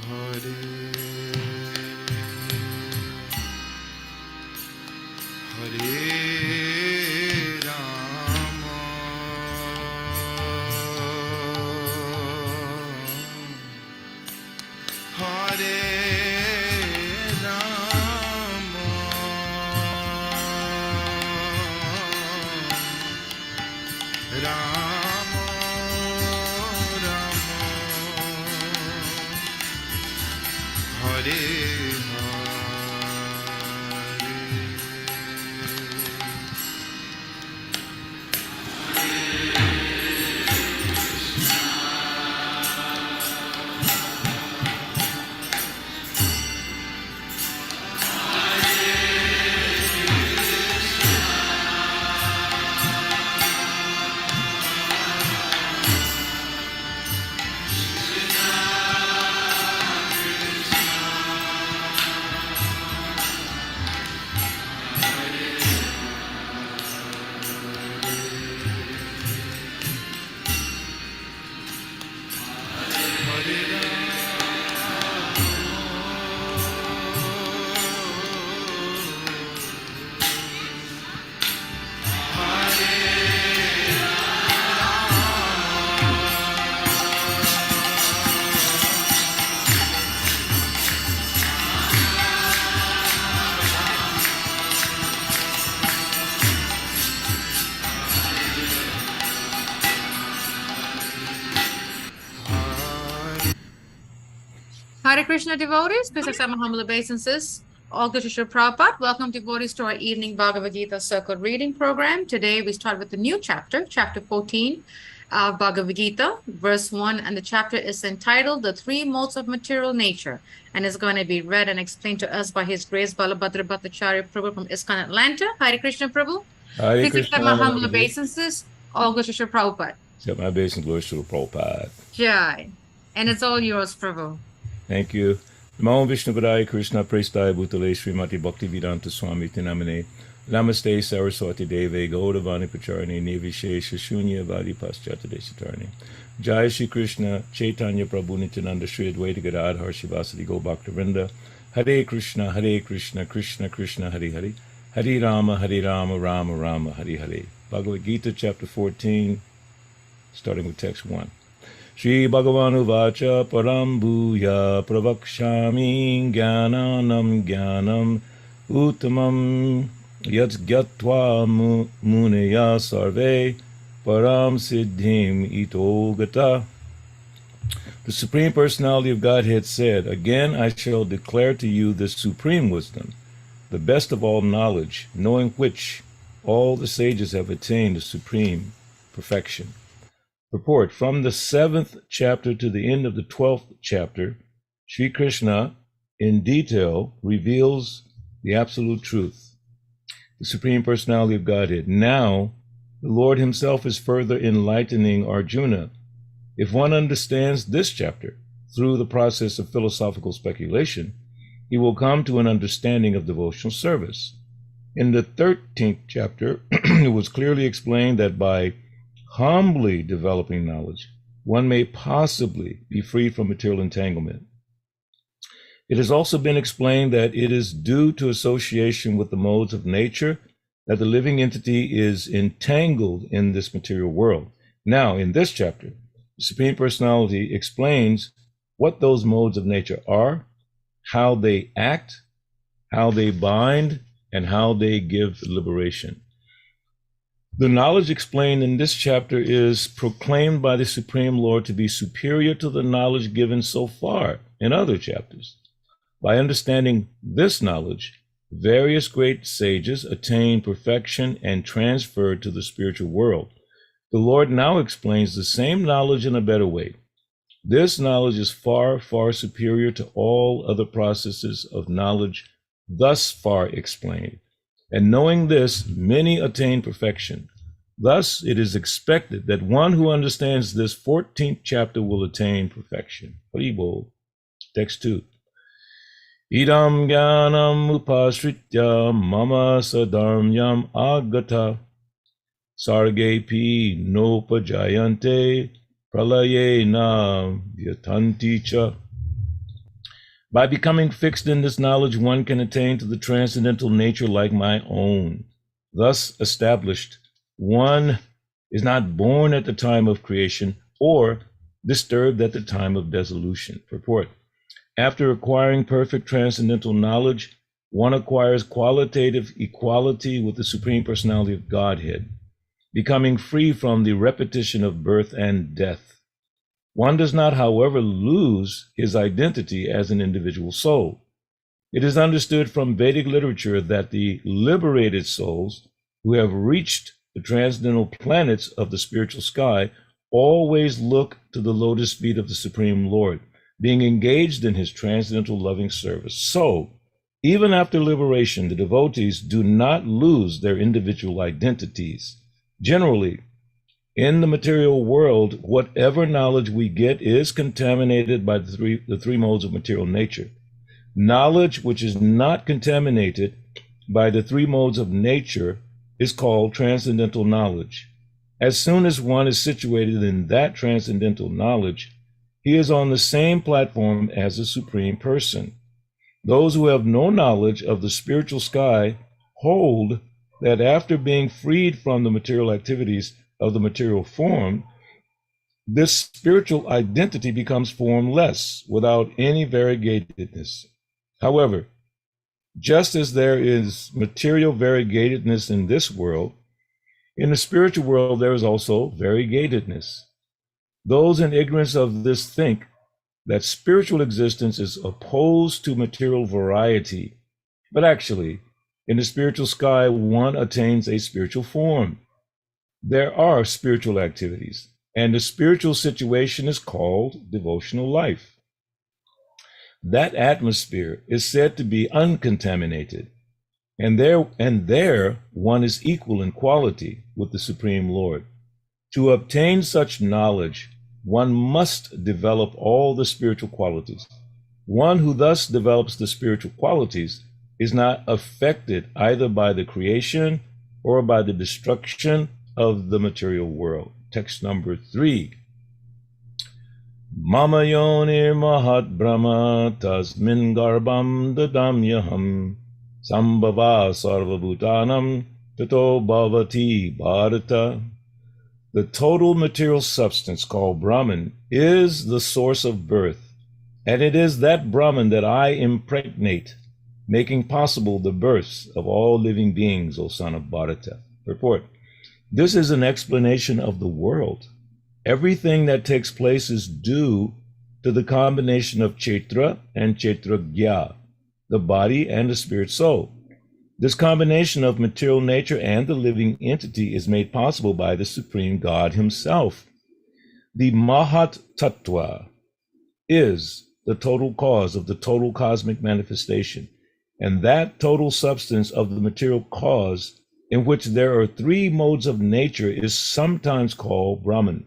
Hare Hare Krishna devotees, please accept my humble obeisances. All good to Srila Prabhupada. Welcome devotees to our evening Bhagavad Gita circle reading program. Today we start with the new chapter, chapter 14 of Bhagavad Gita, verse 1, and the chapter is entitled The Three Modes of Material Nature, and is going to be read and explained to us by His Grace Balabhadra Bhattacharya Prabhu from ISKCON Atlanta. Hare Krishna Prabhu. Hare Please Krishna, accept my humble obeisances. All good to Srila Prabhupada. Accept my obeisance, glory to Prabhupada. Jai. And it's all yours, Prabhu. Thank you. Namo Vishnu Padaya Krishna Prestaya Bhutale Srimati Bhaktivedanta Swami Tinamane Namaste Saraswati Deve Gaudavani Pacharani Nivishesha Shunya Vadi Paschata Deshatarni Jai Shri Krishna Chaitanya Prabhu Nityananda Shri Advaita Gadadhar Shivasati Go Bhaktivinoda Hare Krishna Krishna Krishna Hare Hare Hare Rama Rama Rama Hare Hare. Bhagavad Gita chapter 14 starting with text 1. Shri Bhagavanu Vacha Parambuya Pravakshami Jnananam Jnanam Uttamam Yatsgyatva Muneya Sarve Param Siddhim Ito Gata. The Supreme Personality of Godhead said, "Again I shall declare to you this supreme wisdom, the best of all knowledge, knowing which all the sages have attained the supreme perfection." Purport: from the 7th chapter to the end of the 12th chapter, Sri Krishna in detail reveals the absolute truth, the Supreme Personality of Godhead. Now, the Lord himself is further enlightening Arjuna. If one understands this chapter through the process of philosophical speculation, he will come to an understanding of devotional service. In the 13th chapter, it was clearly explained that by humbly developing knowledge, one may possibly be free from material entanglement. It has also been explained that it is due to association with the modes of nature that the living entity is entangled in this material world. Now, in this chapter, the Supreme Personality explains what those modes of nature are, how they act, how they bind, and how they give liberation. The knowledge explained in this chapter is proclaimed by the Supreme Lord to be superior to the knowledge given so far in other chapters. By understanding this knowledge, various great sages attain perfection and transfer to the spiritual world. The Lord now explains the same knowledge in a better way. This knowledge is far, far superior to all other processes of knowledge thus far explained. And knowing this, many attain perfection. Thus, it is expected that one who understands this 14th chapter will attain perfection. Haribol. Text 2. Idam jnanam upasritya mama sadharmyam agata sargepi nopajayante pralayena vyatanti cha. By becoming fixed in this knowledge, one can attain to the transcendental nature like my own. thus established. One is not born at the time of creation or disturbed at the time of dissolution. Purport. After acquiring perfect transcendental knowledge, one acquires qualitative equality with the Supreme Personality of Godhead, becoming free from the repetition of birth and death. One does not, however, lose his identity as an individual soul. It is understood from Vedic literature that the liberated souls who have reached the transcendental planets of the spiritual sky always look to the lotus feet of the Supreme Lord, being engaged in his transcendental loving service. So, even after liberation, the devotees do not lose their individual identities. Generally, in the material world, whatever knowledge we get is contaminated by the three modes of material nature. Knowledge which is not contaminated by the three modes of nature is called transcendental knowledge. As soon as one is situated in that transcendental knowledge, he is on the same platform as the Supreme Person. Those who have no knowledge of the spiritual sky hold that after being freed from the material activities of the material form, this spiritual identity becomes formless without any variegatedness. However, just as there is material variegatedness in this world, in the spiritual world there is also variegatedness. Those in ignorance of this think that spiritual existence is opposed to material variety, but actually, in the spiritual sky, one attains a spiritual form. There are spiritual activities, and the spiritual situation is called devotional life. That atmosphere is said to be uncontaminated, and there one is equal in quality with the Supreme Lord. To obtain such knowledge, one must develop all the spiritual qualities. One who thus develops the spiritual qualities is not affected either by the creation or by the destruction of the material world. Text number 3. Mama yonir mahat brahma tasmin garbham dadamyaham sambhava sarvabhutanam tato bhavati bharata. The total material substance called Brahman is the source of birth, and it is that Brahman that I impregnate, making possible the births of all living beings, O son of Bharata. Purport. This is an explanation of the world. Everything that takes place is due to the combination of Kshetra and Kshetragya, the body and the spirit soul. This combination of material nature and the living entity is made possible by the Supreme God himself. The Mahat Tattva is the total cause of the total cosmic manifestation, and that total substance of the material cause, in which there are three modes of nature, is sometimes called Brahman.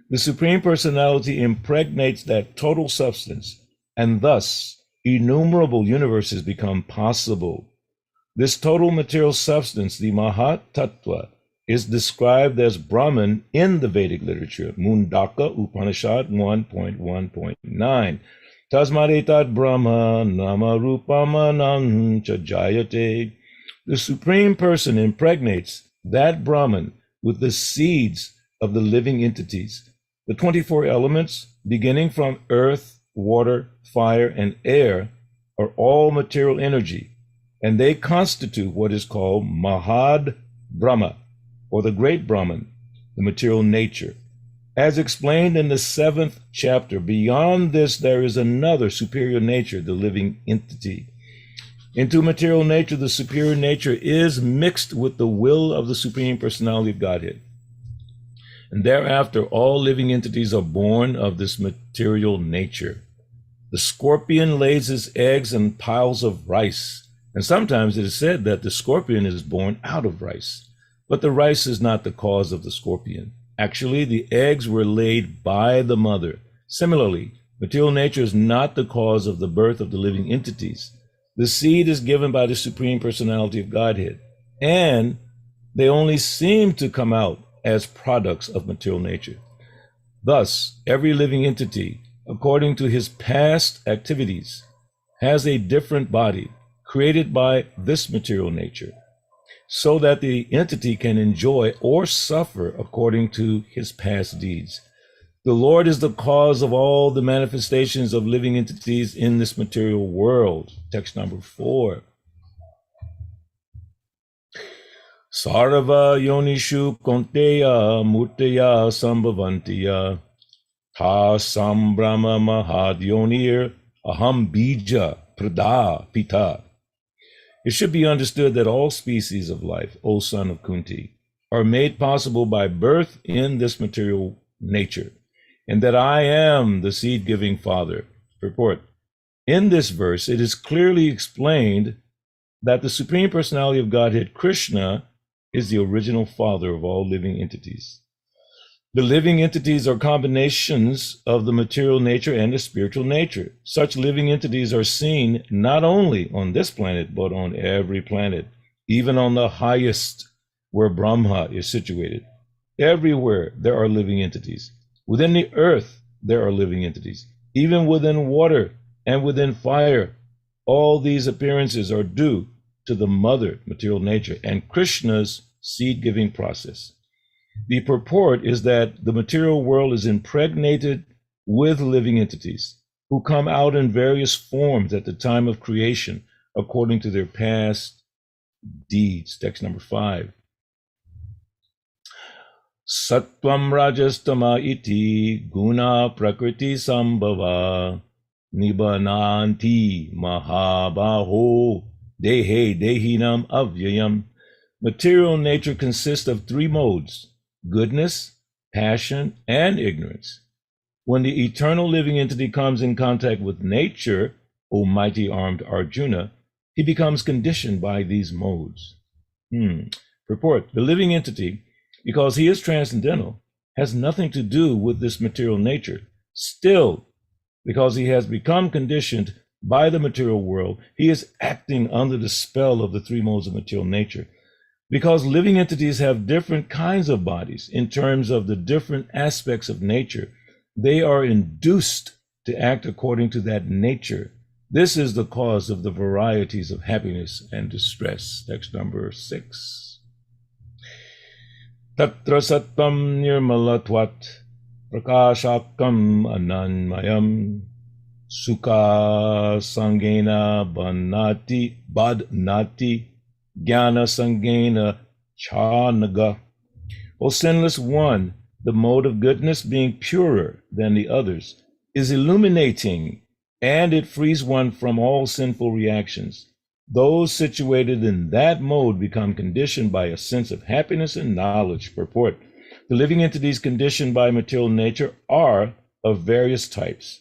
The Supreme Personality impregnates that total substance, and thus innumerable universes become possible. This total material substance, the Mahat Tattva, is described as Brahman in the Vedic literature, Mundaka Upanishad 1.1.9. Tasmadetat Brahma Nama Rupamanam Chajayate. The Supreme Person impregnates that Brahman with the seeds of the living entities. The 24 elements, beginning from earth, water, fire, and air, are all material energy, and they constitute what is called Mahad Brahma, or the Great Brahman, the material nature. As explained in the 7th chapter, beyond this there is another superior nature, the living entity. Into material nature, the superior nature is mixed with the will of the Supreme Personality of Godhead. And thereafter, all living entities are born of this material nature. The scorpion lays his eggs in piles of rice, and sometimes it is said that the scorpion is born out of rice. But the rice is not the cause of the scorpion. Actually, the eggs were laid by the mother. Similarly, material nature is not the cause of the birth of the living entities. The seed is given by the Supreme Personality of Godhead, and they only seem to come out as products of material nature. Thus, every living entity, according to his past activities, has a different body created by this material nature. so that the entity can enjoy or suffer according to his past deeds. The Lord is the cause of all the manifestations of living entities in this material world. Text number 4. Sarva yonishu konteya murteya sambhavantiya ta sambrahma mahadyonir aham bija prada pita. It should be understood that all species of life, O son of Kunti, are made possible by birth in this material nature, and that I am the seed-giving Father. Purport. In this verse, it is clearly explained that the Supreme Personality of Godhead, Krishna, is the original father of all living entities. The living entities are combinations of the material nature and the spiritual nature. Such living entities are seen not only on this planet, but on every planet, even on the highest where Brahma is situated. Everywhere there are living entities. Within the earth, there are living entities. Even within water and within fire, all these appearances are due to the mother material nature and Krishna's seed-giving process. The purport is that the material world is impregnated with living entities who come out in various forms at the time of creation according to their past deeds. Text number 5. Sattvam rajastama iti guna prakriti sambhava nibananti mahabaho dehe dehinam avyayam. Material nature consists of 3 modes: goodness, passion, and ignorance. When the eternal living entity comes in contact with nature, O mighty armed Arjuna, he becomes conditioned by these modes. Purport. The living entity, because he is transcendental, has nothing to do with this material nature. Still, because he has become conditioned by the material world, he is acting under the spell of the 3 modes of material nature. Because living entities have different kinds of bodies in terms of the different aspects of nature, they are induced to act according to that nature. This is the cause of the varieties of happiness and distress. Text number 6. Tatra sattvam nirmalatvat prakashakam ananmayam sukha sangena badnati Jnana Sangena Chanaga. O sinless one, the mode of goodness, being purer than the others, is illuminating, and it frees one from all sinful reactions. Those situated in that mode become conditioned by a sense of happiness and knowledge. Purport. The living entities conditioned by material nature are of various types.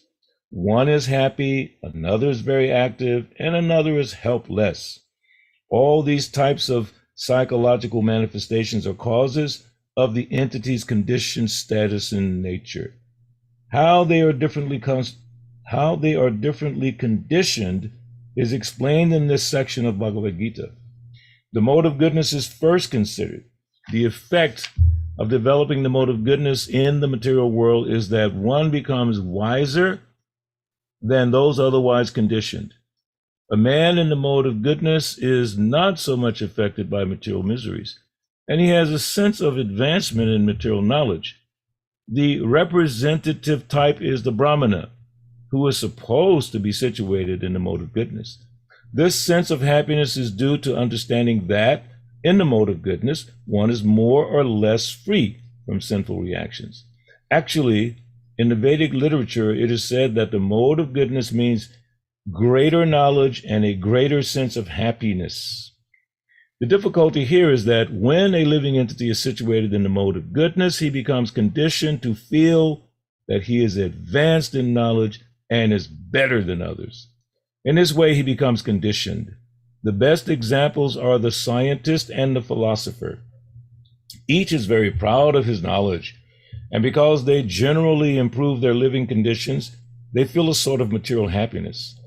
One is happy, another is very active, and another is helpless. All these types of psychological manifestations are causes of the entity's conditioned status in nature. How they are differently conditioned is explained in this section of Bhagavad Gita. The mode of goodness is first considered. The effect of developing the mode of goodness in the material world is that one becomes wiser than those otherwise conditioned. A man in the mode of goodness is not so much affected by material miseries, and he has a sense of advancement in material knowledge. The representative type is the Brahmana, who is supposed to be situated in the mode of goodness. This sense of happiness is due to understanding that in the mode of goodness, one is more or less free from sinful reactions. Actually, in the Vedic literature, it is said that the mode of goodness means greater knowledge and a greater sense of happiness. The difficulty here is that when a living entity is situated in the mode of goodness, he becomes conditioned to feel that he is advanced in knowledge and is better than others. In this way, he becomes conditioned. The best examples are the scientist and the philosopher. Each is very proud of his knowledge, and because they generally improve their living conditions, they feel a sort of material happiness.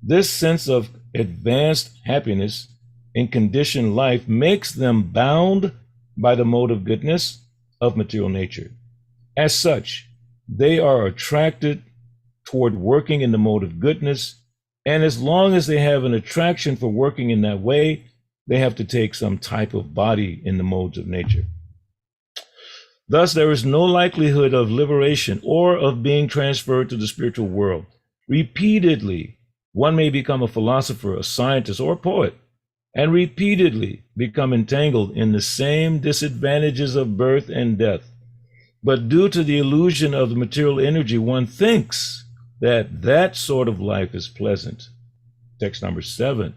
This sense of advanced happiness in conditioned life makes them bound by the mode of goodness of material nature. As such, they are attracted toward working in the mode of goodness, and as long as they have an attraction for working in that way, they have to take some type of body in the modes of nature. Thus, there is no likelihood of liberation or of being transferred to the spiritual world. Repeatedly, one may become a philosopher, a scientist, or a poet, and repeatedly become entangled in the same disadvantages of birth and death. But due to the illusion of the material energy, one thinks that that sort of life is pleasant. Text number 7.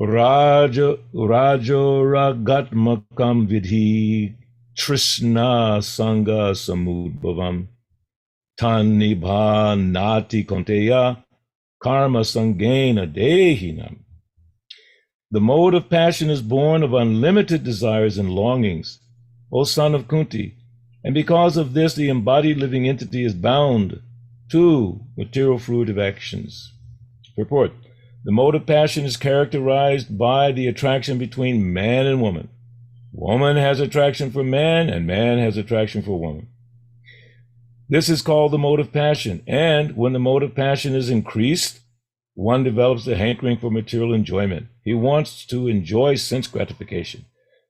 Rajo ragatmakam vidhi trishna sangha samudbhavam tanibha nati konteya karma sangena dehinam. The mode of passion is born of unlimited desires and longings, O son of Kunti, and because of this the embodied living entity is bound to material fruitive actions. Purport. The mode of passion is characterized by the attraction between man and woman. Woman has attraction for man, and man has attraction for woman. This is called the mode of passion, and when the mode of passion is increased, one develops a hankering for material enjoyment. He wants to enjoy sense gratification.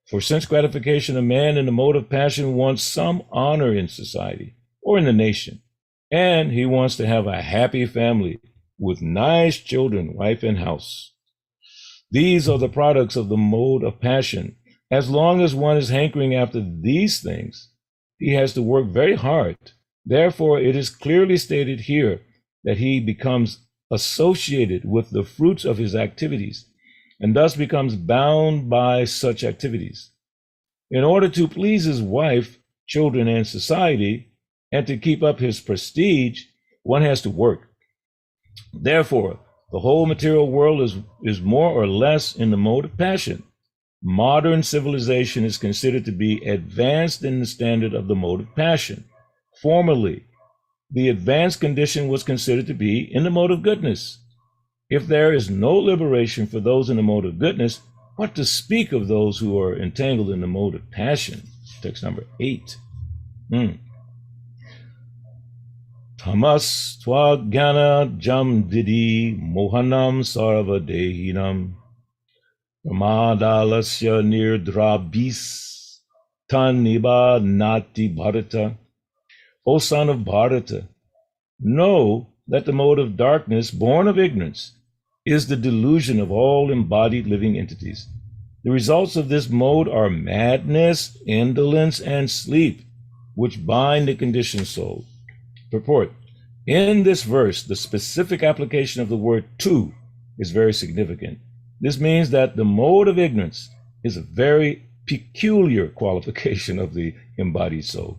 For sense gratification, a man in the mode of passion wants some honor in society or in the nation, and he wants to have a happy family with nice children, wife, and house. These are the products of the mode of passion. As long as one is hankering after these things, he has to work very hard. Therefore, it is clearly stated here that he becomes associated with the fruits of his activities and thus becomes bound by such activities. In order to please his wife, children, and society, and to keep up his prestige, one has to work. Therefore, the whole material world is more or less in the mode of passion. Modern civilization is considered to be advanced in the standard of the mode of passion. Formerly, the advanced condition was considered to be in the mode of goodness. If there is no liberation for those in the mode of goodness, what to speak of those who are entangled in the mode of passion? Text number 8. Tamas twagyana jam didi mohanam sarva dehinam ramadalasya nirdrabis taniba nati bharata. O son of Bharata, know that the mode of darkness, born of ignorance, is the delusion of all embodied living entities. The results of this mode are madness, indolence, and sleep, which bind the conditioned soul. Purport. In this verse, the specific application of the word to is very significant. This means that the mode of ignorance is a very peculiar qualification of the embodied soul.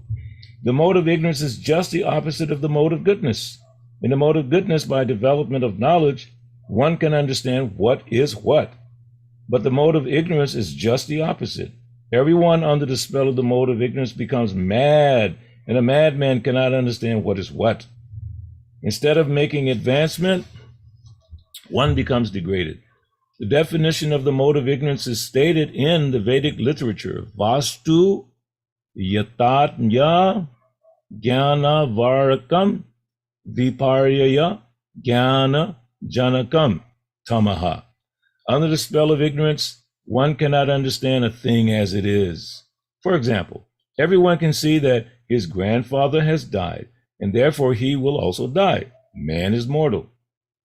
The mode of ignorance is just the opposite of the mode of goodness. In the mode of goodness, by development of knowledge, one can understand what is what. But the mode of ignorance is just the opposite. Everyone under the spell of the mode of ignorance becomes mad, and a madman cannot understand what is what. Instead of making advancement, one becomes degraded. The definition of the mode of ignorance is stated in the Vedic literature. Vastu yatatnya jnana varakam viparyaya jnana janakam tamaha. Under the spell of ignorance, one cannot understand a thing as it is. For example, everyone can see that his grandfather has died, and therefore he will also die. Man is mortal.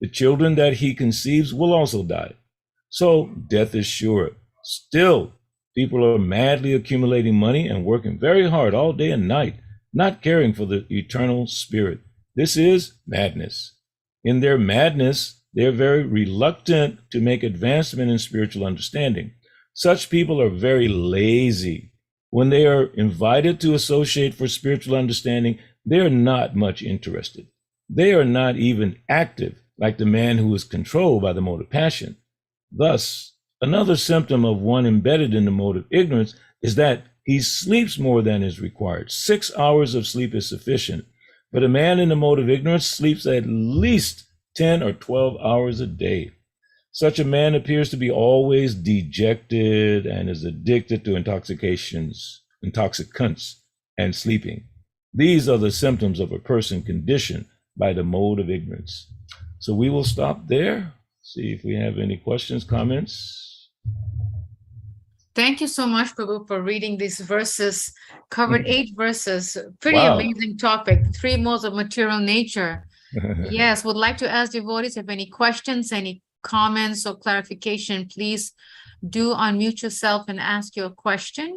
The children that he conceives will also die. So death is sure. Still, people are madly accumulating money and working very hard all day and night, not caring for the eternal spirit. This is madness. In their madness, they are very reluctant to make advancement in spiritual understanding. Such people are very lazy. When they are invited to associate for spiritual understanding, they are not much interested. They are not even active, like the man who is controlled by the mode of passion. Thus, another symptom of one embedded in the mode of ignorance is that he sleeps more than is required. 6 hours of sleep is sufficient, but a man in the mode of ignorance sleeps at least 10 or 12 hours a day. Such a man appears to be always dejected and is addicted to intoxicants, and sleeping. These are the symptoms of a person conditioned by the mode of ignorance. So we will stop there. See if we have any questions, comments. Thank you so much, Prabhu, for reading these verses. Covered 8 verses. Pretty Wow. amazing topic. 3 modes of material nature. Yes, would like to ask devotees if any questions, any comments or clarification, please do unmute yourself and ask your question.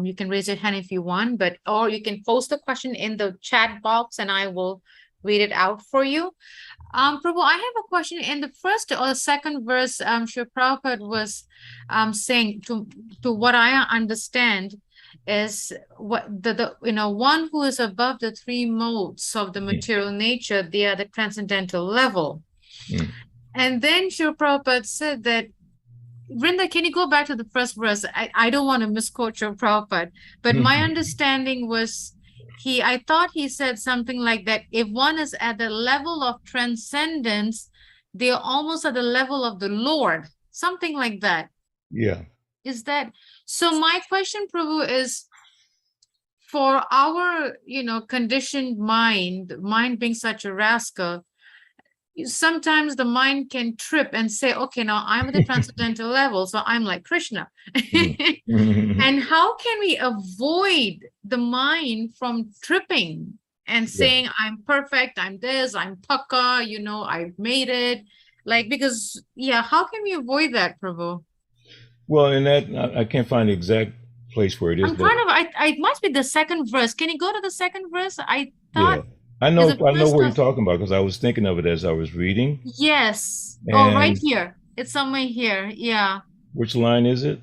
You can raise your hand if you want, or you can post a question in the chat box and I will read it out for you. Prabhu, I have a question. In the first or second verse, Sri Prabhupada was saying, to what I understand, is what the one who is above the 3 modes of the material nature, they are the transcendental level. And then Sri Prabhupada said that, Vrinda, can you go back to the first verse? I don't want to misquote Sri Prabhupada, but my understanding was I thought he said something like that. If one is at the level of transcendence, they're almost at the level of the Lord, something like that. Yeah. Is that so? My question, Prabhu, is for our, conditioned mind being such a rascal, sometimes the mind can trip and say, okay, now I'm at the transcendental level, so I'm like Krishna. And how can we avoid the mind from tripping and saying, I'm perfect, I'm this, I'm Pakka, I've made it? Because, how can we avoid that, Prabhu? Well, in that, I can't find the exact place where it is. It must be the second verse. Can you go to the second verse? I thought. Yeah. I know what you're talking about because I was thinking of it as I was reading. Yes. Right here. It's somewhere here. Yeah. Which line is it?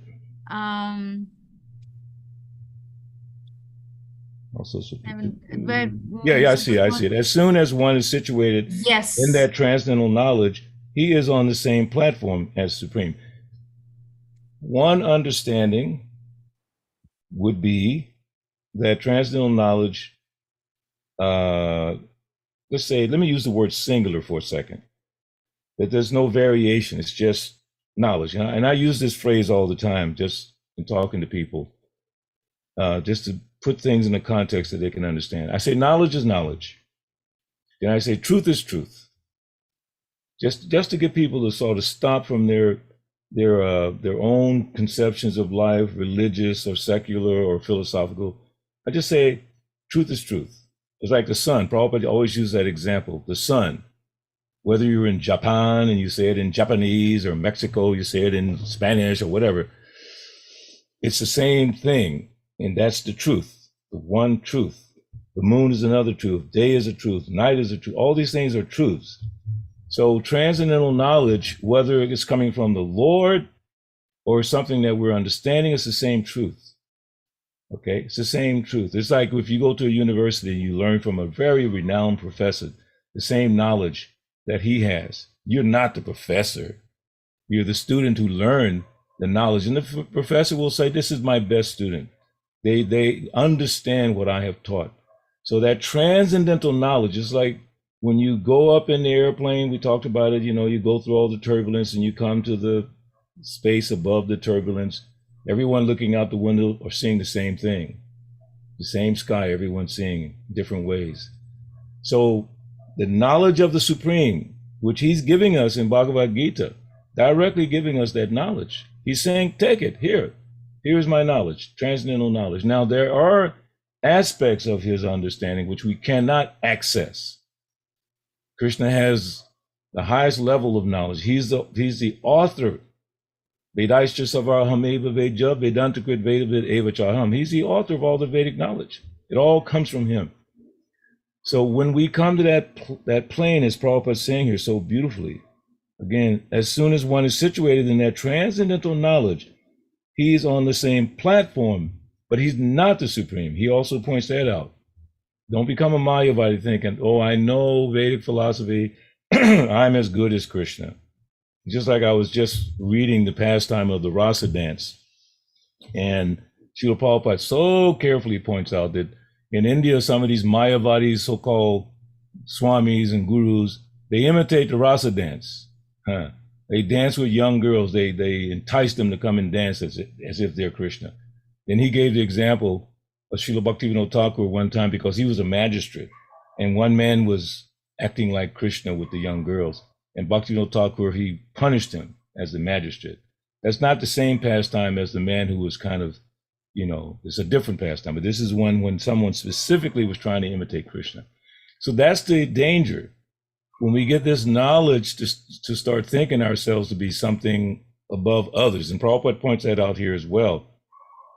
Also, I see it. As soon as one is situated in that transcendental knowledge, he is on the same platform as Supreme. One understanding would be that transcendental knowledge, let me use the word singular for a second, that there's no variation, it's just knowledge. And I use this phrase all the time, just in talking to people, just to put things in the context that they can understand. I say knowledge is knowledge. And I say truth is truth. Just to get people to sort of stop from their own conceptions of life, religious or secular or philosophical. I just say truth is truth. It's like the sun. Prabhupada always use that example. The sun, whether you're in Japan and you say it in Japanese, or Mexico, you say it in Spanish or whatever, it's the same thing. And that's the truth, the one truth. The moon is another truth. Day is a truth. Night is a truth. All these things are truths. So transcendental knowledge, whether it's coming from the Lord or something that we're understanding, it's the same truth. Okay, it's the same truth. It's like if you go to a university and you learn from a very renowned professor the same knowledge that he has. You're not the professor. You're the student who learned the knowledge. And the professor will say, this is my best student. They understand what I have taught. So that transcendental knowledge is like when you go up in the airplane, we talked about it, you go through all the turbulence and you come to the space above the turbulence. Everyone looking out the window are seeing the same thing, the same sky, everyone's seeing different ways. So the knowledge of the Supreme, which he's giving us in Bhagavad Gita, directly giving us that knowledge. He's saying, take it, here's my knowledge, transcendental knowledge. Now, there are aspects of his understanding which we cannot access. Krishna has the highest level of knowledge. He's the author. Vedaischa Savarhameva Veja Vedantakrit Vedavid Eva Chaham. He's the author of all the Vedic knowledge. It all comes from him. So when we come to that plane, as Prabhupada is saying here so beautifully, again, as soon as one is situated in that transcendental knowledge, he's on the same platform, but he's not the Supreme. He also points that out. Don't become a Mayavadi thinking, oh, I know Vedic philosophy, I'm as good as Krishna. Just like I was just reading the pastime of the Rasa dance. And Srila Prabhupada so carefully points out that in India, some of these Mayavadis, so-called swamis and gurus, they imitate the Rasa dance. They dance with young girls. They entice them to come and dance as if they're Krishna. Then he gave the example of Srila Bhaktivinoda Thakur one time because he was a magistrate. And one man was acting like Krishna with the young girls. And Bhaktivinoda Thakur, he punished him as the magistrate. That's not the same pastime as the man who was kind of, it's a different pastime. But this is one when someone specifically was trying to imitate Krishna. So that's the danger. When we get this knowledge to start thinking ourselves to be something above others. And Prabhupada points that out here as well.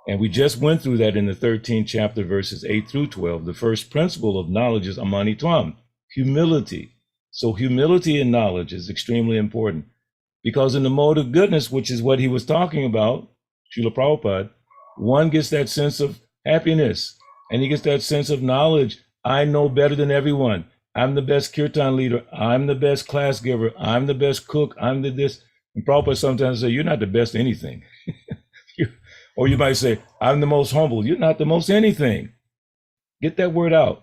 And we just went through that in the 13th chapter, verses 8 through 12. The first principle of knowledge is Amanitum, humility. So humility and knowledge is extremely important, because in the mode of goodness, which is what he was talking about, Srila Prabhupada, one gets that sense of happiness and he gets that sense of knowledge. I know better than everyone. I'm the best kirtan leader. I'm the best class giver. I'm the best cook. I'm the this. And Prabhupada sometimes say, you're not the best anything. Or you might say, I'm the most humble. You're not the most anything. Get that word out.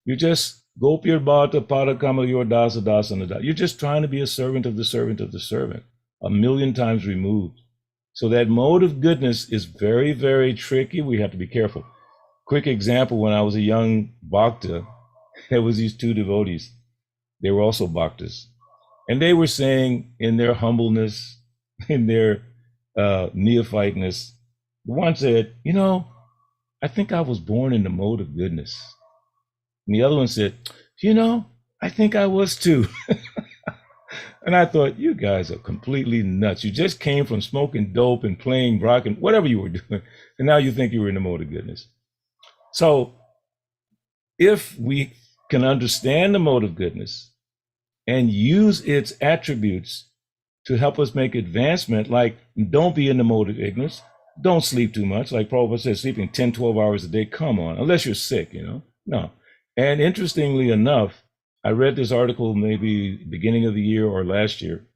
You're just Gopir Bhata Padakama Yor Dasa Dasana. You're just trying to be a servant of the servant of the servant, 1,000,000 times removed. So that mode of goodness is very, very tricky. We have to be careful. Quick example, when I was a young bhakta, there was these two devotees. They were also bhaktas. And they were saying in their humbleness, in their neophyteness, one said, I think I was born in the mode of goodness. And the other one said, I think I was too. And I thought, you guys are completely nuts. You just came from smoking dope and playing rock and whatever you were doing. And now you think you were in the mode of goodness. So if we can understand the mode of goodness and use its attributes to help us make advancement, like don't be in the mode of ignorance, don't sleep too much. Like Prabhupada says, sleeping 10, 12 hours a day, come on, unless you're sick, no. And interestingly enough, I read this article maybe beginning of the year or last year.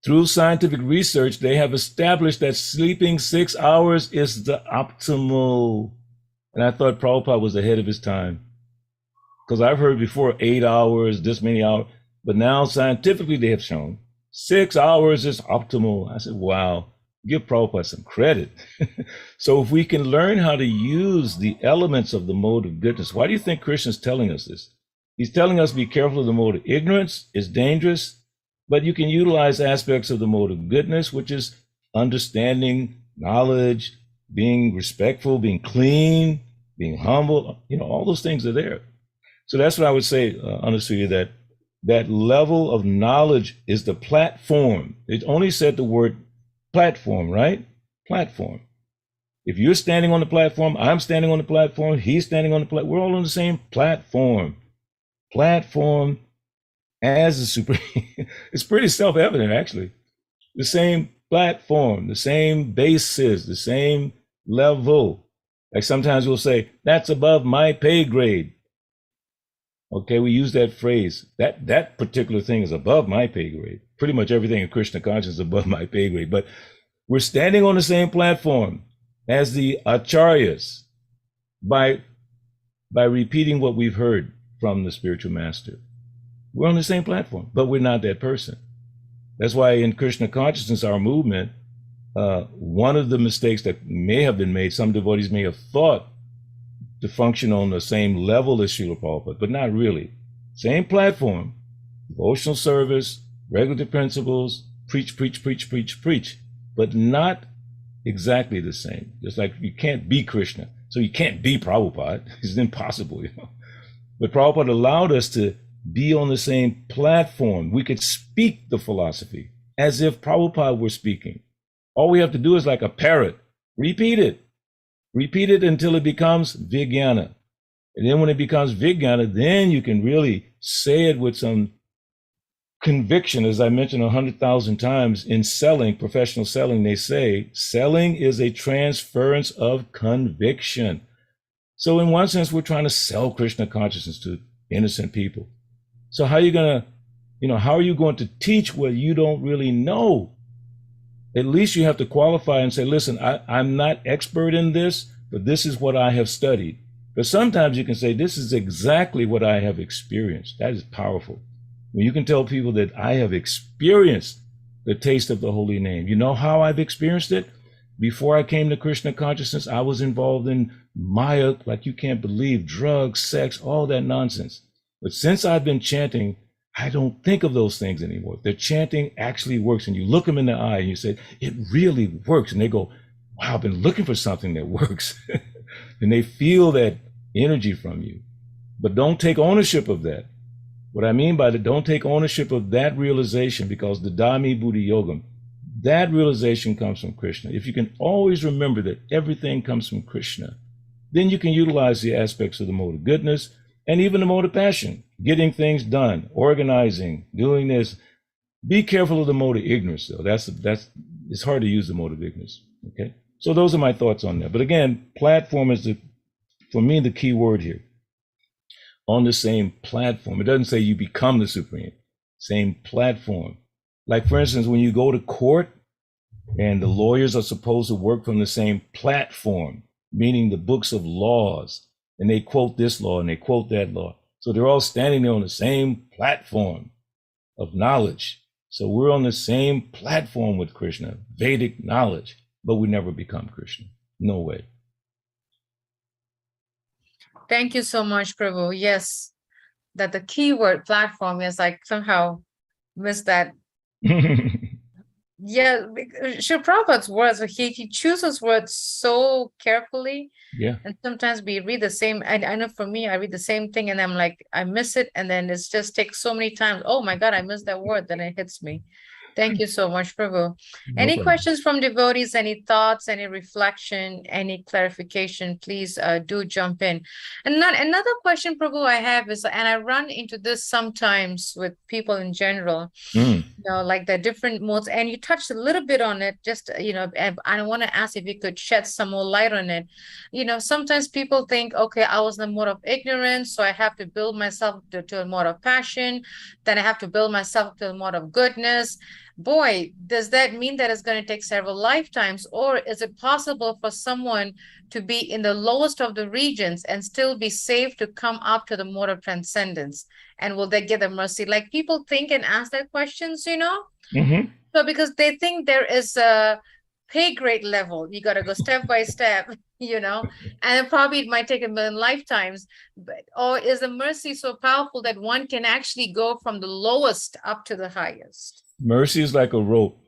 Through scientific research, they have established that sleeping 6 hours is the optimal. And I thought Prabhupada was ahead of his time, because I've heard before 8 hours, this many hours, but now scientifically they have shown 6 hours is optimal. I said, wow, give Prabhupada some credit. So if we can learn how to use the elements of the mode of goodness, why do you think Krishna's telling us this? He's telling us be careful of the mode of ignorance. It's dangerous, but you can utilize aspects of the mode of goodness, which is understanding, knowledge, being respectful, being clean, being humble. All those things are there. So that's what I would say, Anasuya, that level of knowledge is the platform. It only said the word platform, right? Platform. If you're standing on the platform, I'm standing on the platform, he's standing on the platform, we're all on the same platform. Platform as a supreme. It's pretty self-evident, actually. The same platform, the same basis, the same level. Like sometimes we'll say, that's above my pay grade. Okay, we use that phrase. That particular thing is above my pay grade. Pretty much everything in Krishna consciousness is above my pay grade. But we're standing on the same platform as the acharyas by repeating what we've heard from the spiritual master. We're on the same platform, but we're not that person. That's why in Krishna consciousness, our movement, one of the mistakes that may have been made, some devotees may have thought to function on the same level as Srila Prabhupada, but not really. Same platform, devotional service, regulative principles, preach, but not exactly the same. Just like you can't be Krishna, so you can't be Prabhupada. It's impossible, But Prabhupada allowed us to be on the same platform. We could speak the philosophy as if Prabhupada were speaking. All we have to do is like a parrot, repeat it. Repeat it until it becomes Vijnana. And then when it becomes Vijnana, then you can really say it with some conviction. As I mentioned 100,000 times in selling, professional selling, they say selling is a transference of conviction. So in one sense, we're trying to sell Krishna consciousness to innocent people. So how are you going to teach what you don't really know? At least you have to qualify and say, listen, I'm not expert in this, but this is what I have studied. But sometimes you can say, this is exactly what I have experienced. That is powerful. When you can tell people that I have experienced the taste of the holy name. You know how I've experienced it? Before I came to Krishna consciousness, I was involved in Maya, like you can't believe, drugs, sex, all that nonsense. But since I've been chanting, I don't think of those things anymore. The chanting actually works. And you look them in the eye and you say, it really works. And they go, wow, I've been looking for something that works. And they feel that energy from you. But don't take ownership of that. What I mean by that, don't take ownership of that realization, because the Dhammi Buddhi Yogam, that realization comes from Krishna. If you can always remember that everything comes from Krishna, then you can utilize the aspects of the mode of goodness and even the mode of passion, getting things done, organizing, doing this. Be careful of the mode of ignorance, though. It's hard to use the mode of ignorance. Okay, so those are my thoughts on that. But again, platform is for me the key word here. On the same platform. It doesn't say you become the supreme. Same platform. Like, for instance, when you go to court and the lawyers are supposed to work from the same platform, meaning the books of laws, and they quote this law and they quote that law. So they're all standing there on the same platform of knowledge. So we're on the same platform with Krishna, Vedic knowledge, but we never become Krishna. No way. Thank you so much, Prabhu. Yes, that the keyword platform is like somehow missed that. Yeah, Srila Prabhupada's words, he chooses words so carefully. Yeah. And sometimes we read the same, I know for me, I read the same thing and I'm like, I miss it. And then it's just takes so many times. Oh my God, I missed that word. Then it hits me. Thank you so much, Prabhu. Any questions from devotees, any thoughts, any reflection, any clarification, please do jump in. And another question, Prabhu, I have is, and I run into this sometimes with people in general, you know, like the different modes, and you touched a little bit on it, just, you know, and I want to ask if you could shed some more light on it. You know, sometimes people think, okay, I was in the mode of ignorance, so I have to build myself to a mode of passion, then I have to build myself to a mode of goodness. Boy, does that mean that it's going to take several lifetimes, or is it possible for someone to be in the lowest of the regions and still be safe to come up to the mode of transcendence? And will they get the mercy? Like, people think and ask that questions, you know? So because they think there is a pay grade level, you got to go step by step, you know, and probably it might take 1,000,000 lifetimes. But, or is the mercy so powerful that one can actually go from the lowest up to the highest? Mercy is like a rope,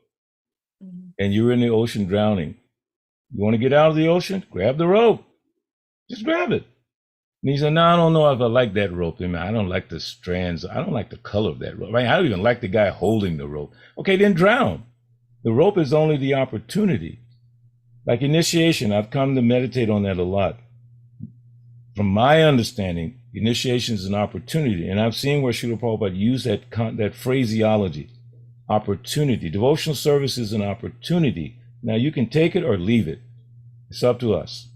and you're in the ocean drowning. You want to get out of the ocean? Grab the rope. Just grab it. And he said, no, I don't know if I like that rope. I mean, I don't like the strands. I don't like the color of that rope. I mean, I don't even like the guy holding the rope. Okay, then drown. The rope is only the opportunity. Like initiation, I've come to meditate on that a lot. From my understanding, initiation is an opportunity. And I've seen where Srila Prabhupada used that phraseology. Opportunity. Devotional service is an opportunity. Now you can take it or leave it. It's up to us.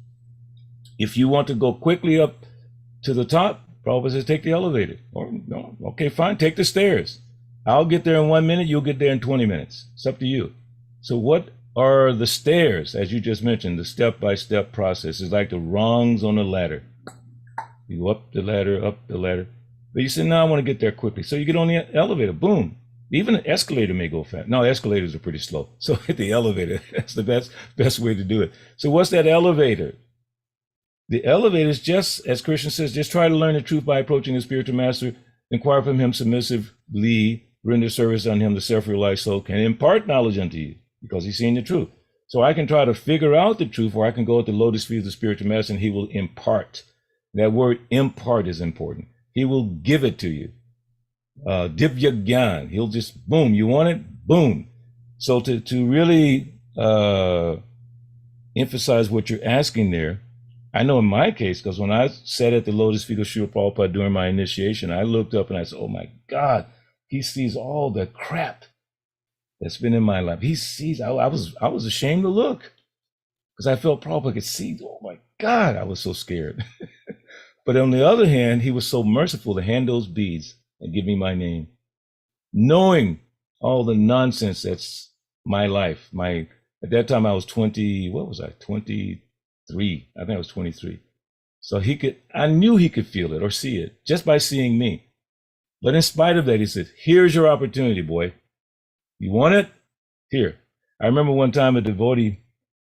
If you want to go quickly up to the top, Prabhupada says take the elevator. Or no, okay, fine, take the stairs. I'll get there in 1 minute, you'll get there in 20 minutes. It's up to you. So what are the stairs? As you just mentioned, the step-by-step process is like the rungs on the ladder. You go up the ladder. But you say, no, I want to get there quickly. So you get on the elevator, boom. Even an escalator may go fast. No, escalators are pretty slow. So hit the elevator. That's the best way to do it. So what's that elevator? The elevator is just, as Krishna says, just try to learn the truth by approaching the spiritual master, inquire from him submissively, render service on him, the self-realized soul can impart knowledge unto you because he's seen the truth. So I can try to figure out the truth, or I can go at the lotus feet of the spiritual master and he will impart. That word impart is important. He will give it to you. Divya Gyan, he'll just, boom, you want it? Boom. So to really emphasize what you're asking there, I know in my case, because when I sat at the lotus feet of Srila Prabhupada during my initiation, I looked up and I said, oh my God, he sees all the crap that's been in my life. He sees, I was ashamed to look because I felt Prabhupada could see, oh my God, I was so scared. But on the other hand, he was so merciful to hand those beads and give me my name, knowing all the nonsense that's my life. At that time I was 20, what was I, 23? I think I was 23. So I knew he could feel it or see it just by seeing me. But in spite of that, he said, here's your opportunity, boy. You want it? Here. I remember one time a devotee,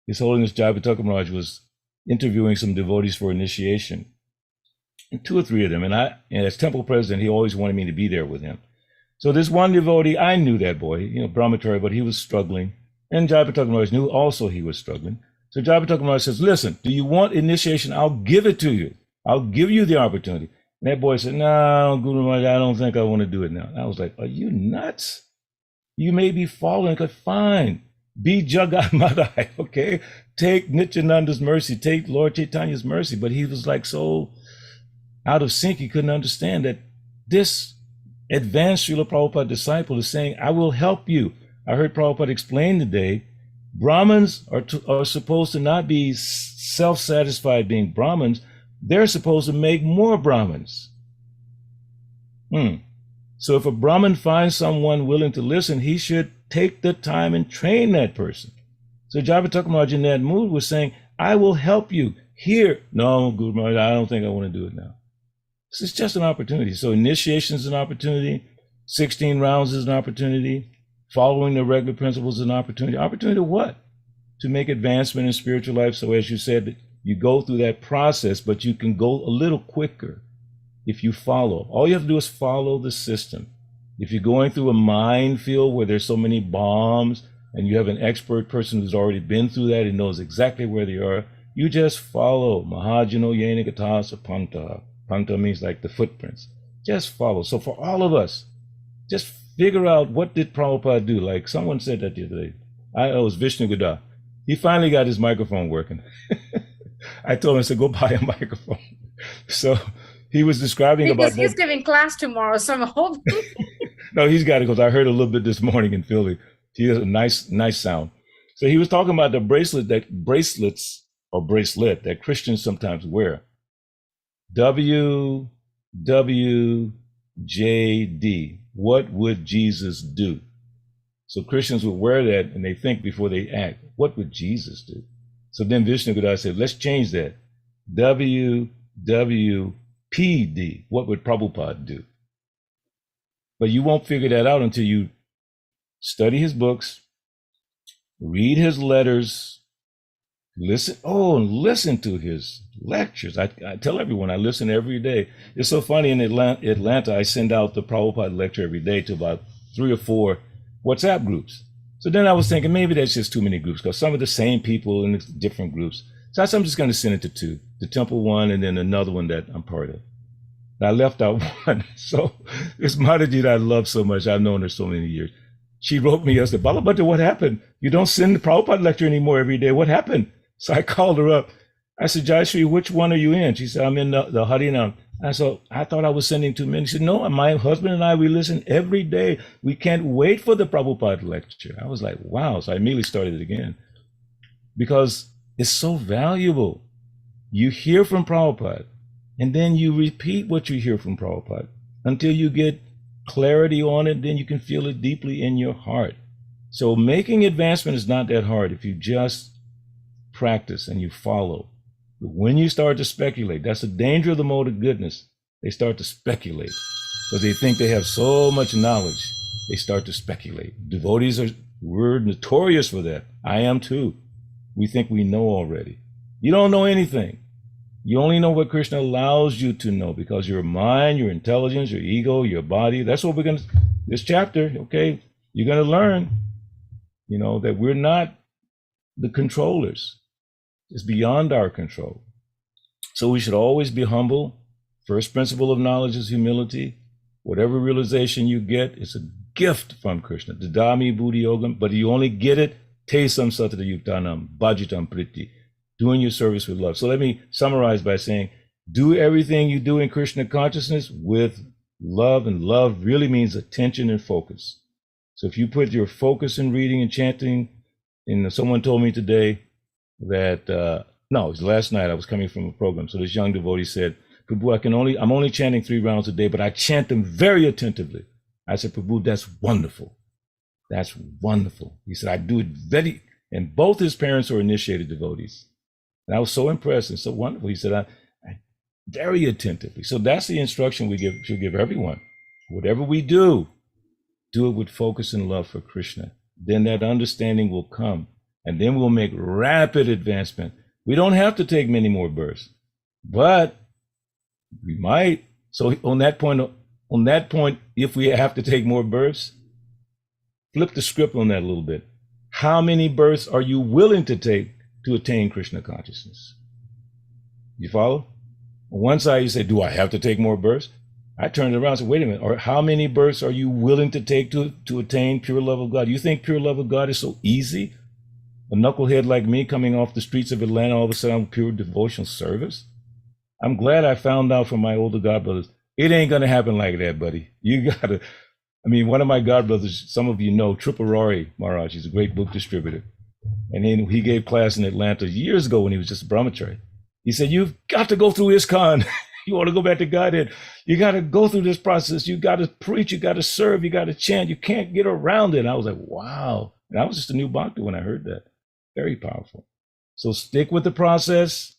His Holiness Jayapataka Maharaj, was interviewing some devotees for initiation. And 2 or 3 of them, and as temple president, he always wanted me to be there with him. So this one devotee, I knew that boy, brahmachari, but he was struggling. And Jayapataka Maharaj knew also he was struggling. So Jayapataka Maharaj says, listen, do you want initiation? I'll give it to you. I'll give you the opportunity. And that boy said, no, Guru Maharaj, I don't think I want to do it now. And I was like, are you nuts? You may be falling. Fine. Be Jagat Madai, okay? Take Nityananda's mercy. Take Lord Chaitanya's mercy. But he was like so out of sync, he couldn't understand that this advanced Srila Prabhupada disciple is saying, I will help you. I heard Prabhupada explain today, Brahmins are supposed to not be self-satisfied being Brahmins. They're supposed to make more Brahmins. So if a Brahmin finds someone willing to listen, he should take the time and train that person. So Jayapataka Maharaj in that mood was saying, I will help you here. No, Guru Maharaj, I don't think I want to do it now. This is just an opportunity. So initiation is an opportunity. 16 rounds is an opportunity. Following the regular principles is an opportunity. Opportunity to what? To make advancement in spiritual life. So as you said, you go through that process, but you can go a little quicker if you follow. All you have to do is follow the system. If you're going through a minefield where there's so many bombs and you have an expert person who's already been through that and knows exactly where they are, you just follow. Mahajano Yenikatasa Panta. Panta means like the footprints. Just follow. So for all of us, just figure out, what did Prabhupada do? Like someone said that the other day. It was Vishnu Gada. He finally got his microphone working. I told him, I said, go buy a microphone. So he was describing because about he's that. giving class tomorrow, so I'm hoping. No, he's got it, because I heard a little bit this morning in Philly. He has a nice sound. So he was talking about the bracelet that Christians sometimes wear. WWJD. What would Jesus do? So Christians would wear that and they think before they act, what would Jesus do? So then Vishnu Gada said, let's change that. WWPD. What would Prabhupada do? But you won't figure that out until you study his books, read his letters, listen to his lectures. I tell everyone I listen every day. It's so funny, in Atlanta, I send out the Prabhupada lecture every day to about 3 or 4 WhatsApp groups. So then I was thinking maybe that's just too many groups, because some of the same people in different groups. So I'm just going to send it to 2, the temple one and then another one that I'm part of. And I left out one. So this Mataji that I love so much, I've known her so many years. She wrote me yesterday, Balabhadra, what happened? You don't send the Prabhupada lecture anymore every day. What happened? So I called her up. I said, Jayashree, which one are you in? She said, I'm in the Harinam. I said, I thought I was sending too many. She said, no, my husband and I, we listen every day. We can't wait for the Prabhupada lecture. I was like, wow. So I immediately started it again, because it's so valuable. You hear from Prabhupada, and then you repeat what you hear from Prabhupada until you get clarity on it. Then you can feel it deeply in your heart. So making advancement is not that hard if you just practice and you follow. But when you start to speculate, that's the danger of the mode of goodness. They start to speculate because they think they have so much knowledge. They start to speculate. We're notorious for that. I am too. We think we know already. You don't know anything. You only know what Krishna allows you to know, because your mind, your intelligence, your ego, your body, that's what this chapter, okay, you're going to learn, that we're not the controllers. It's beyond our control. So we should always be humble. First principle of knowledge is humility. Whatever realization you get, it's a gift from Krishna. Dadami buddhi yogam, but you only get it, tesam satata yuktanam, bhajitam priti, doing your service with love. So let me summarize by saying, do everything you do in Krishna consciousness with love, and love really means attention and focus. So if you put your focus in reading and chanting, and someone told me today that, no, it was last night, I was coming from a program. So this young devotee said, Prabhu, I'm only chanting 3 rounds a day, but I chant them very attentively. I said, Prabhu, that's wonderful. That's wonderful. He said, I do it and both his parents are initiated devotees. And I was so impressed and so wonderful. He said, I very attentively. So that's the instruction we should give everyone. Whatever we do it with focus and love for Krishna. Then that understanding will come, and then we'll make rapid advancement. We don't have to take many more births, but we might. So on that point, on that point, if we have to take more births, flip the script on that a little bit. How many births are you willing to take to attain Krishna consciousness? You follow? On one side, you say, do I have to take more births? I turned it around and said, wait a minute, or how many births are you willing to take to attain pure love of God? You think pure love of God is so easy? A knucklehead like me coming off the streets of Atlanta, all of a sudden I'm pure devotional service? I'm glad I found out from my older godbrothers, it ain't going to happen like that, buddy. You got to, one of my godbrothers, some of you know, Tripurari Maharaj, he's a great book distributor. And he gave class in Atlanta years ago when he was just a brahmachari. He said, you've got to go through ISKCON. You want to go back to Godhead. You got to go through this process. You got to preach. You got to serve. You got to chant. You can't get around it. And I was like, wow. And I was just a new bhakta when I heard that. Very powerful. So stick with the process.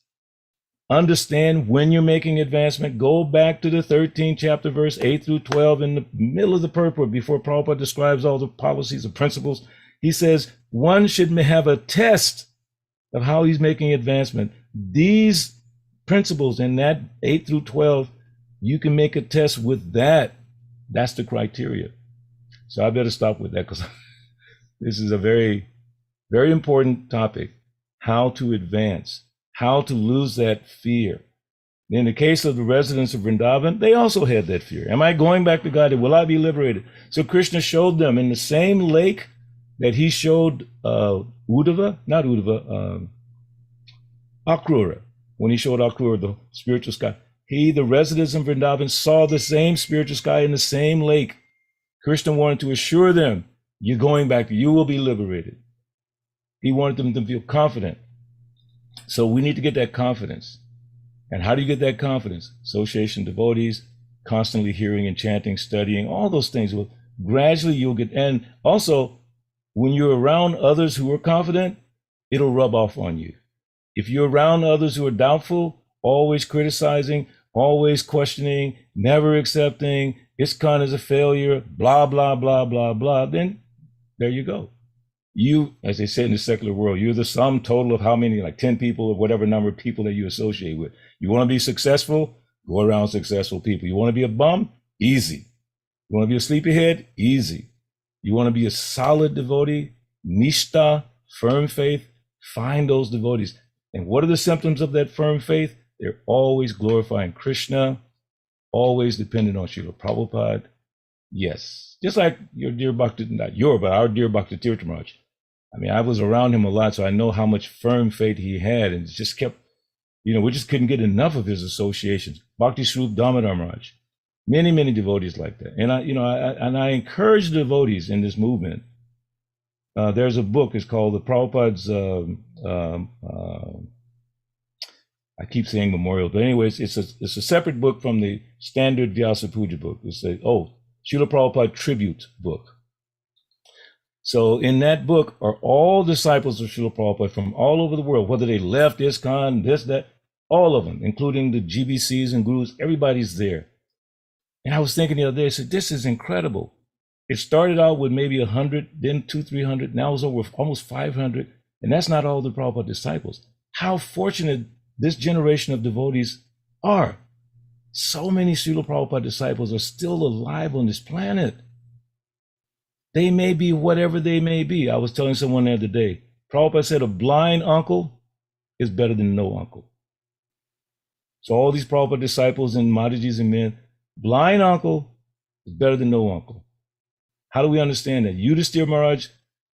Understand when you're making advancement. Go back to the 13th chapter, verse 8 through 12 in the middle of the purport before Prabhupada describes all the policies and principles. He says one should have a test of how he's making advancement. These principles in that 8 through 12, you can make a test with that. That's the criteria. So I better stop with that because this is a very, very important topic. How to advance, how to lose that fear. In the case of the residents of Vrindavan, they also had that fear. Am I going back to God? Will I be liberated? So Krishna showed them in the same lake that he showed Akrura, when he showed Akrura, the spiritual sky. He, the residents of Vrindavan, saw the same spiritual sky in the same lake. Krishna wanted to assure them, you're going back, you will be liberated. He wanted them to feel confident. So we need to get that confidence. And how do you get that confidence? Association devotees, constantly hearing and chanting, studying, all those things. Well, gradually you'll get, and also when you're around others who are confident, it'll rub off on you. If you're around others who are doubtful, always criticizing, always questioning, never accepting, ISKCON is a failure, blah, blah, blah, blah, blah, then there you go. You, as they say in the secular world, you're the sum total of how many, like 10 people or whatever number of people that you associate with. You want to be successful? Go around successful people. You want to be a bum? Easy. You want to be a sleepyhead? Easy. You want to be a solid devotee? Nishta, firm faith? Find those devotees. And what are the symptoms of that firm faith? They're always glorifying Krishna, always dependent on Srila Prabhupada. Yes. Just like your dear Bhakti, not your, but our dear Bhakti Tirtha Maharaj. I was around him a lot, so I know how much firm faith he had, and it just kept, we just couldn't get enough of his associations. Bhakti Swarup Damodar Maharaj, many, many devotees like that. And I encourage devotees in this movement. There's a book, it's called the Prabhupada's, I keep saying memorial, but anyways, it's a separate book from the standard Vyasa Puja book. It's Srila Prabhupada tribute book. So in that book are all disciples of Srila Prabhupada from all over the world, whether they left ISKCON, this, that, all of them, including the GBCs and gurus, everybody's there. And I was thinking the other day, I said, this is incredible. It started out with maybe 100, then 200, 300, now it's over almost 500. And that's not all the Prabhupada disciples. How fortunate this generation of devotees are. So many Srila Prabhupada disciples are still alive on this planet. They may be whatever they may be. I was telling someone the other day, Prabhupada said a blind uncle is better than no uncle. So all these Prabhupada disciples and Madhajis and men, blind uncle is better than no uncle. How do we understand that? Yudhisthira Maharaj,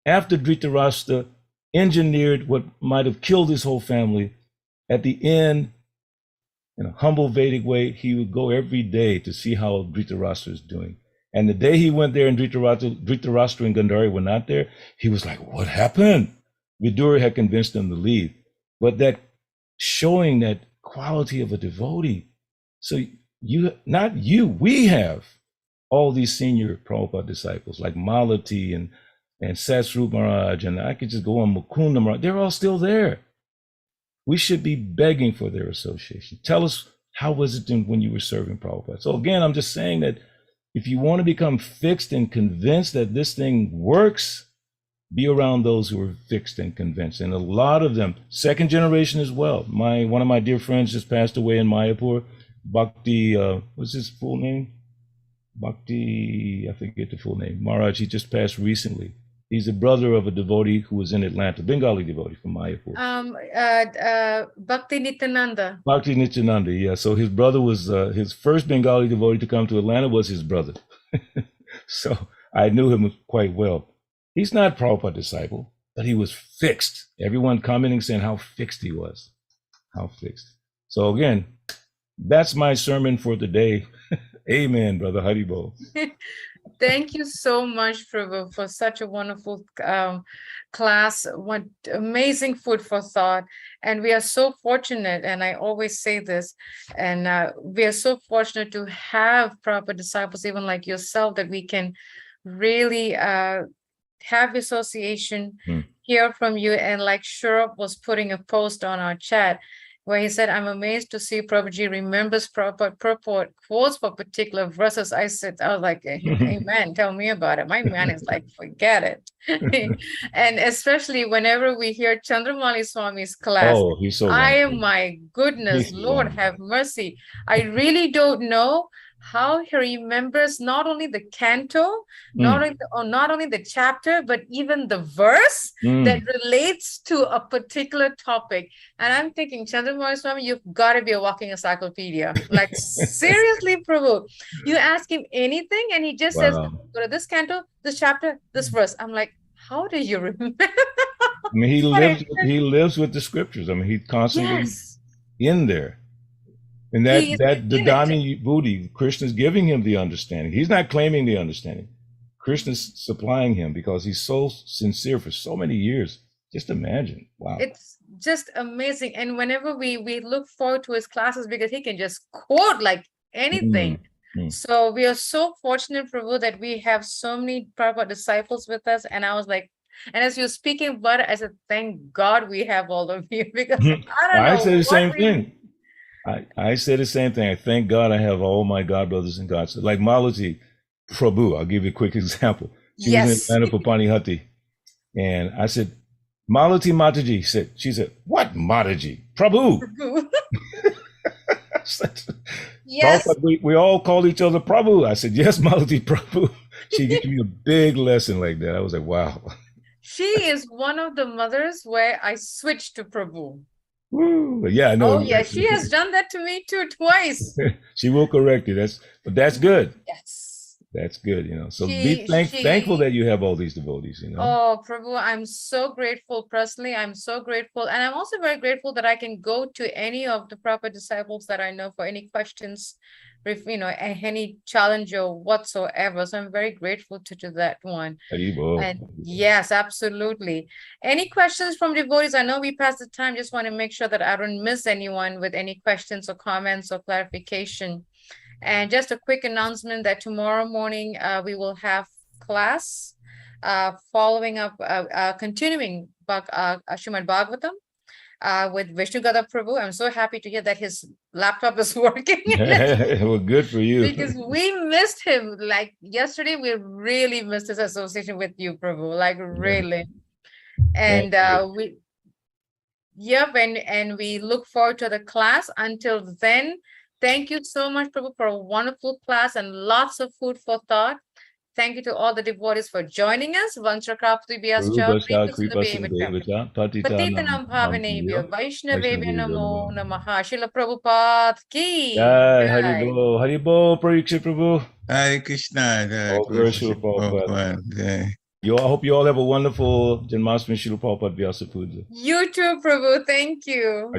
after Dhritarashtra engineered what might have killed his whole family, at the end, in a humble Vedic way, he would go every day to see how Dhritarashtra is doing. And the day he went there and Dhritarashtra and Gandhari were not there, he was like, what happened? Vidura had convinced him to leave. But that showing that quality of a devotee. So we have all these senior Prabhupada disciples like Malati and Satsrup Maharaj, and I could just go on Mukunda Maharaj. They're all still there. We should be begging for their association. Tell us, how was it when you were serving Prabhupada? So again, I'm just saying that if you want to become fixed and convinced that this thing works, be around those who are fixed and convinced. And a lot of them, second generation as well. One of my dear friends just passed away in Mayapur, Bhakti, what's his full name? Bhakti, I forget the full name. Maharaj, he just passed recently. He's the brother of a devotee who was in Atlanta, Bengali devotee from Mayapur. Bhakti Nityananda. Bhakti Nityananda, yeah. So his brother was, his first Bengali devotee to come to Atlanta was his brother. So I knew him quite well. He's not Prabhupada disciple, but he was fixed. Everyone commenting saying how fixed he was. How fixed. So again, that's my sermon for the day. Amen, Brother Haribo. Thank you so much, Prabhu, for such a wonderful class. What amazing food for thought. And we are so fortunate, and I always say this, and we are so fortunate to have proper disciples, even like yourself, that we can really have association, hear from you. And like Shurab was putting a post on our chat, where he said, I'm amazed to see Prabhuji remembers purport quotes for particular verses. I was like, amen, tell me about it. My man is like, forget it. And especially whenever we hear Chandramali Swami's class, Oh, he's so wonderful. my goodness, Lord have mercy. I really don't know how he remembers not only the canto, not only the chapter, but even the verse that relates to a particular topic. And I'm thinking, Chandramali Swami, you've got to be a walking encyclopedia. Like, seriously, Prabhu, you ask him anything and he just says, go to this canto, this chapter, this verse. I'm like, how do you remember? I mean, he lives with the scriptures. I mean, he's constantly in there. And that the Dami Buddhi, Krishna's giving him the understanding. He's not claiming the understanding. Krishna's supplying him because he's so sincere for so many years. Just imagine. Wow. It's just amazing. And whenever we look forward to his classes, because he can just quote like anything. So we are so fortunate, Prabhu, that we have so many Prabhupada disciples with us. And I was like, and as you're speaking about it, I said, thank God we have all of you, because I don't know. I said the same thing. I say the same thing. I thank God I have all my God brothers and gods. Like Malati Prabhu, I'll give you a quick example. She was in Atlanta for Panihati. And I said, Malati Mataji. She said, what Mataji? Prabhu. Yes. We all call each other Prabhu. I said, yes, Malati Prabhu. She gave me a big lesson like that. I was like, wow. She is one of the mothers where I switched to Prabhu. Woo. Yeah, I know. Oh, yeah, she has done that to me too, twice. She will correct you. But that's good. Yes. That's good, you know. So be thankful that you have all these devotees, you know. Oh, Prabhu, I'm so grateful personally. I'm so grateful. And I'm also very grateful that I can go to any of the proper disciples that I know for any questions, if, you know, any challenge or whatsoever. So I'm very grateful to that one. And yes, absolutely. Any questions from devotees? I know we passed the time. Just want to make sure that I don't miss anyone with any questions or comments or clarification. And just a quick announcement that tomorrow morning we will have class following up, continuing Srimad Bhagavatam with Vishnu Gada Prabhu. I'm so happy to hear that his laptop is working. Well, good for you. Because we missed him. Like yesterday, we really missed his association with you, Prabhu. Like really. And and we look forward to the class. Until then, thank you so much, Prabhu, for a wonderful class and lots of food for thought. Thank you to all the devotees for joining us. Vanchakrapti Vyascha, Patitanam Bhavanebhyo, Vaishnavebhyo Namo Namaha. Srila Prabhupada ki. Haribo, Haribo, Parikshit Prabhu. Hare Krishna. I hope you all have a wonderful Janmashtami Srila Prabhupada Vyasa Puja. You too, Prabhu. Thank you.